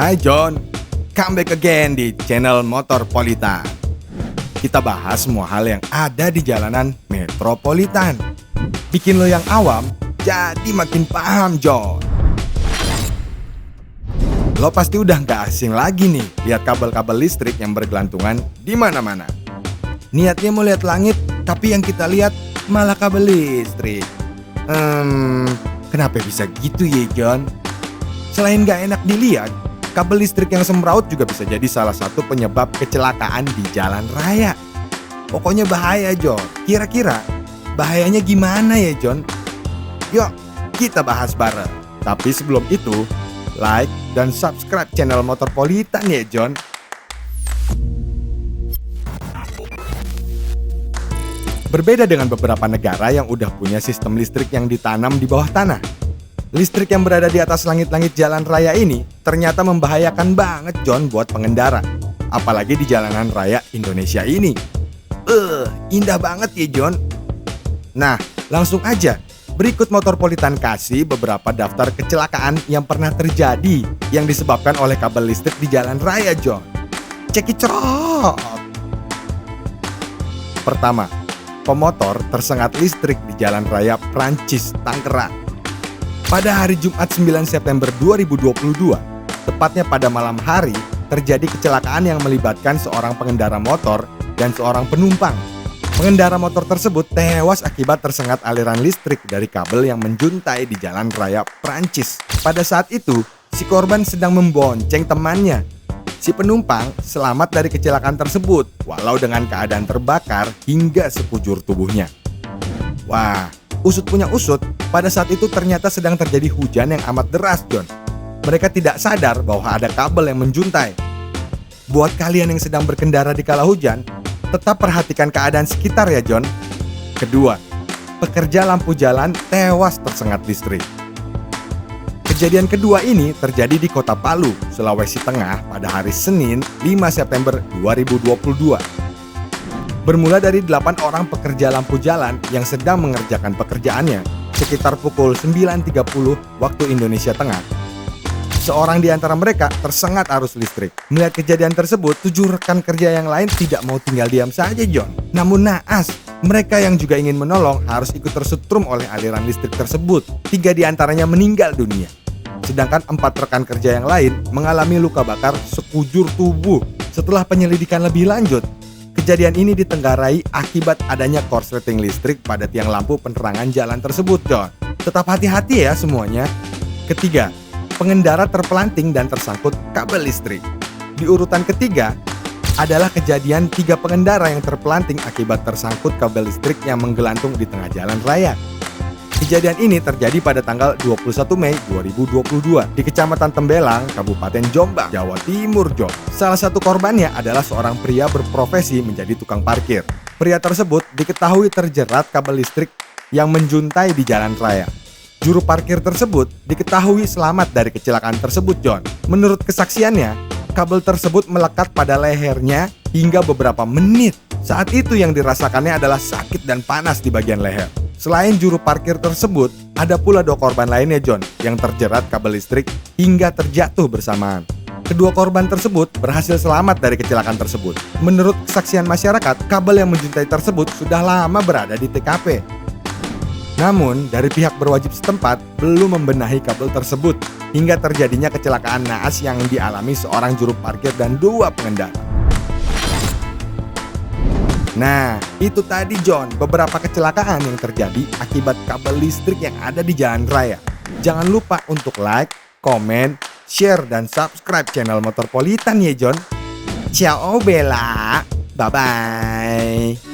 Hai John, come back again di channel Motorpolitan. Kita bahas semua hal yang ada di jalanan metropolitan. Bikin lo yang awam jadi makin paham, John. Lo pasti udah gak asing lagi nih lihat kabel-kabel listrik yang bergelantungan di mana-mana. Niatnya mau lihat langit, tapi yang kita lihat malah kabel listrik. Kenapa bisa gitu ya, John? Selain gak enak dilihat, kabel listrik yang semraut juga bisa jadi salah satu penyebab kecelakaan di jalan raya. Pokoknya bahaya, John. Kira-kira bahayanya gimana ya, John? Yuk, kita bahas bareng. Tapi sebelum itu, like dan subscribe channel Motorpolitan ya, John. Berbeda dengan beberapa negara yang udah punya sistem listrik yang ditanam di bawah tanah, listrik yang berada di atas langit-langit jalan raya ini ternyata membahayakan banget, John, buat pengendara. Apalagi di jalanan raya Indonesia ini. Indah banget ya, John. Nah, langsung aja. Berikut Motorpolitan kasih beberapa daftar kecelakaan yang pernah terjadi yang disebabkan oleh kabel listrik di jalan raya, John. Cekicrot. Pertama, pemotor tersengat listrik di jalan raya Prancis, Tangerang. Pada hari Jumat 9 September 2022, tepatnya pada malam hari, terjadi kecelakaan yang melibatkan seorang pengendara motor dan seorang penumpang. Pengendara motor tersebut tewas akibat tersengat aliran listrik dari kabel yang menjuntai di jalan raya Prancis. Pada saat itu, si korban sedang membonceng temannya. Si penumpang selamat dari kecelakaan tersebut, walau dengan keadaan terbakar hingga sekujur tubuhnya. Wah, usut punya usut, pada saat itu ternyata sedang terjadi hujan yang amat deras, John. Mereka tidak sadar bahwa ada kabel yang menjuntai. Buat kalian yang sedang berkendara di kala hujan, tetap perhatikan keadaan sekitar ya, John. Kedua, pekerja lampu jalan tewas tersengat listrik. Kejadian kedua ini terjadi di Kota Palu, Sulawesi Tengah pada hari Senin 5 September 2022. Bermula dari 8 orang pekerja lampu jalan yang sedang mengerjakan pekerjaannya sekitar pukul 9.30 waktu Indonesia Tengah. Seorang di antara mereka tersengat arus listrik. Melihat kejadian tersebut, 7 rekan kerja yang lain tidak mau tinggal diam saja, John. Namun naas, mereka yang juga ingin menolong harus ikut tersetrum oleh aliran listrik tersebut. 3 di antaranya meninggal dunia. Sedangkan 4 rekan kerja yang lain mengalami luka bakar sekujur tubuh. Setelah penyelidikan lebih lanjut, kejadian ini ditenggarai akibat adanya korsleting listrik pada tiang lampu penerangan jalan tersebut, John. Tetap hati-hati ya semuanya. Ketiga, pengendara terpelanting dan tersangkut kabel listrik. Di urutan ketiga adalah kejadian 3 pengendara yang terpelanting akibat tersangkut kabel listrik yang menggelantung di tengah jalan raya. Kejadian ini terjadi pada tanggal 21 Mei 2022 di Kecamatan Tembelang, Kabupaten Jombang, Jawa Timur, John. Salah satu korbannya adalah seorang pria berprofesi menjadi tukang parkir. Pria tersebut diketahui terjerat kabel listrik yang menjuntai di jalan raya. Juru parkir tersebut diketahui selamat dari kecelakaan tersebut, John. Menurut kesaksiannya, kabel tersebut melekat pada lehernya hingga beberapa menit. Saat itu yang dirasakannya adalah sakit dan panas di bagian leher. Selain juru parkir tersebut, ada pula 2 korban lainnya, John, yang terjerat kabel listrik hingga terjatuh bersamaan. Kedua korban tersebut berhasil selamat dari kecelakaan tersebut. Menurut kesaksian masyarakat, kabel yang menjuntai tersebut sudah lama berada di TKP. Namun, dari pihak berwajib setempat belum membenahi kabel tersebut hingga terjadinya kecelakaan naas yang dialami seorang juru parkir dan 2 pengendara. Nah, itu tadi, John, beberapa kecelakaan yang terjadi akibat kabel listrik yang ada di jalan raya. Jangan lupa untuk like, komen, share, dan subscribe channel Motorpolitan ya, John. Ciao Bella, bye-bye.